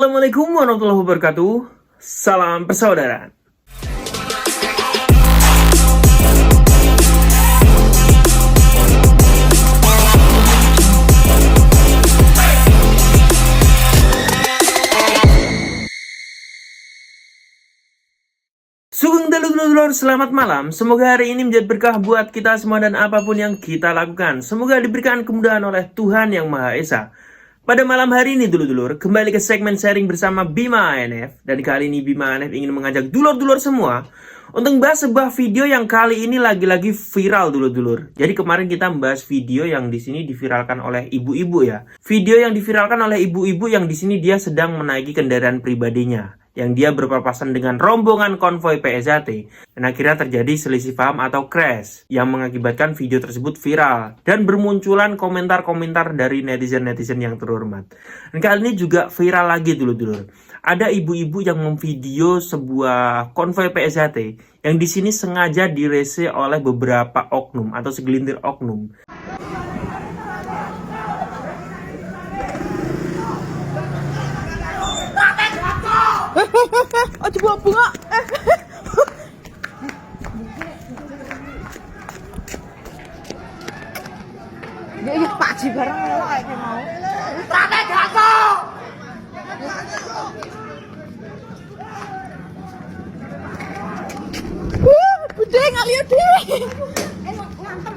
Assalamualaikum warahmatullahi wabarakatuh. Salam persaudaraan. Sugeng dulur-dulur, selamat malam. Semoga hari ini menjadi berkah buat kita semua dan apapun yang kita lakukan. Semoga diberikan kemudahan oleh Tuhan Yang Maha Esa. Pada malam hari ini dulur-dulur, kembali ke segmen sharing bersama Bima ANF. Dan kali ini Bima ANF ingin mengajak dulur-dulur semua untuk membahas sebuah video yang kali ini lagi-lagi viral dulur-dulur. Jadi kemarin kita membahas video yang di sini diviralkan oleh ibu-ibu ya. Video yang diviralkan oleh ibu-ibu yang di sini dia sedang menaiki kendaraan pribadinya, yang dia berpapasan dengan rombongan konvoi PSHT, dan akhirnya terjadi selisih paham atau crash yang mengakibatkan video tersebut viral dan bermunculan komentar-komentar dari netizen-netizen yang terhormat. Dan kali ini juga viral lagi dulur-dulur. Ada ibu-ibu yang memvideo sebuah konvoi PSHT yang di sini sengaja direse oleh beberapa oknum atau segelintir oknum. Aja bawa bunga. Ya Pak Ji bareng lho kayak mau. Trate gato. Bude ngaliyo dhewe. Ngantem.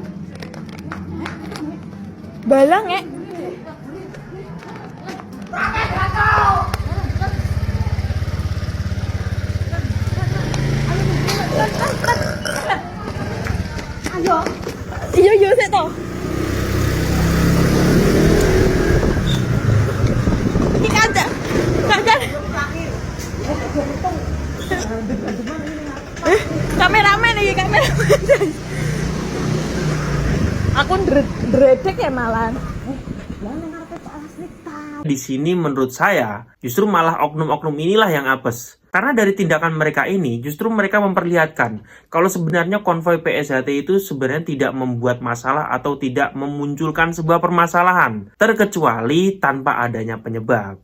Balang ya. Trate gato. Ayo. Iya sik to. Iki ada. Kan. Kameramen iki kameramen. Aku ndredeg ya malan. Di sini menurut saya justru malah oknum-oknum inilah yang apes. Karena dari tindakan mereka ini justru mereka memperlihatkan kalau sebenarnya konvoi PSHT itu sebenarnya tidak membuat masalah atau tidak memunculkan sebuah permasalahan, terkecuali tanpa adanya penyebab.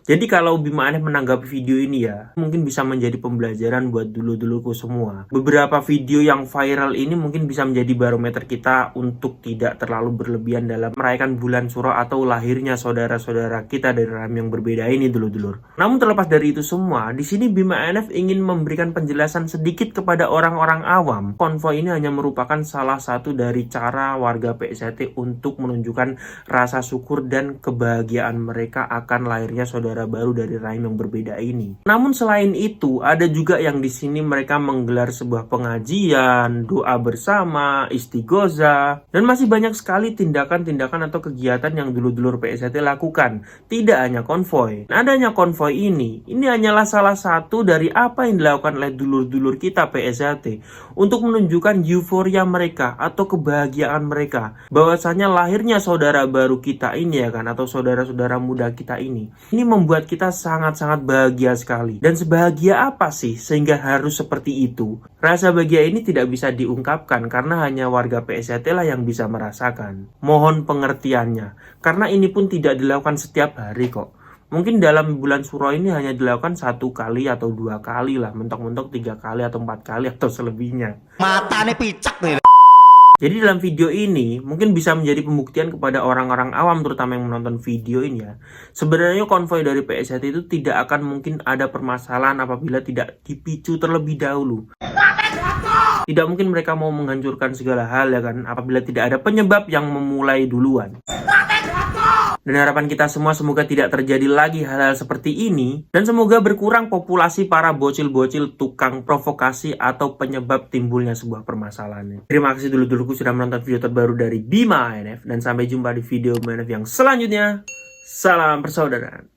Jadi kalau Bima ANF menanggapi video ini ya, mungkin bisa menjadi pembelajaran buat dulur-dulurku semua. Beberapa video yang viral ini mungkin bisa menjadi barometer kita untuk tidak terlalu berlebihan dalam merayakan bulan Suro atau lahirnya saudara-saudara kita dari rahim yang berbeda ini dulur-dulur. Namun terlepas dari itu semua, di sini Bima ANF ingin memberikan penjelasan sedikit kepada orang-orang awam. Konvoi ini hanya merupakan salah satu dari cara warga PSHT untuk menunjukkan rasa syukur dan kebahagiaan mereka akan lahirnya saudara baru dari rahim yang berbeda ini. Namun selain itu, ada juga yang di sini mereka menggelar sebuah pengajian, doa bersama, istighosa, dan masih banyak sekali tindakan-tindakan atau kegiatan yang dulur-dulur PSHT lakukan. Tidak hanya konvoi. Adanya konvoi ini hanyalah salah satu dari apa yang dilakukan oleh dulur-dulur kita PSHT untuk menunjukkan euforia mereka atau kebahagiaan mereka bahwasanya lahirnya saudara baru kita ini ya kan, atau saudara-saudara muda kita ini membuat kita sangat-sangat bahagia sekali. Dan sebahagia apa sih sehingga harus seperti itu? Rasa bahagia ini tidak bisa diungkapkan karena hanya warga PSHT lah yang bisa merasakan. Mohon pengertiannya, karena ini pun tidak dilakukan setiap hari kok. Mungkin dalam bulan Suro ini hanya dilakukan 1 kali atau 2 kali lah, mentok-mentok 3 kali atau 4 kali atau selebihnya. Matanya picak nih. Jadi dalam video ini mungkin bisa menjadi pembuktian kepada orang-orang awam terutama yang menonton video ini ya. Sebenarnya konvoi dari PSHT itu tidak akan mungkin ada permasalahan apabila tidak dipicu terlebih dahulu. Tidak mungkin mereka mau menghancurkan segala hal ya kan, apabila tidak ada penyebab yang memulai duluan. Dan harapan kita semua semoga tidak terjadi lagi hal-hal seperti ini. Dan semoga berkurang populasi para bocil-bocil tukang provokasi atau penyebab timbulnya sebuah permasalahan. Terima kasih dulu-duluku sudah menonton video terbaru dari Bima ANF. Dan sampai jumpa di video ANF yang selanjutnya. Salam persaudaraan.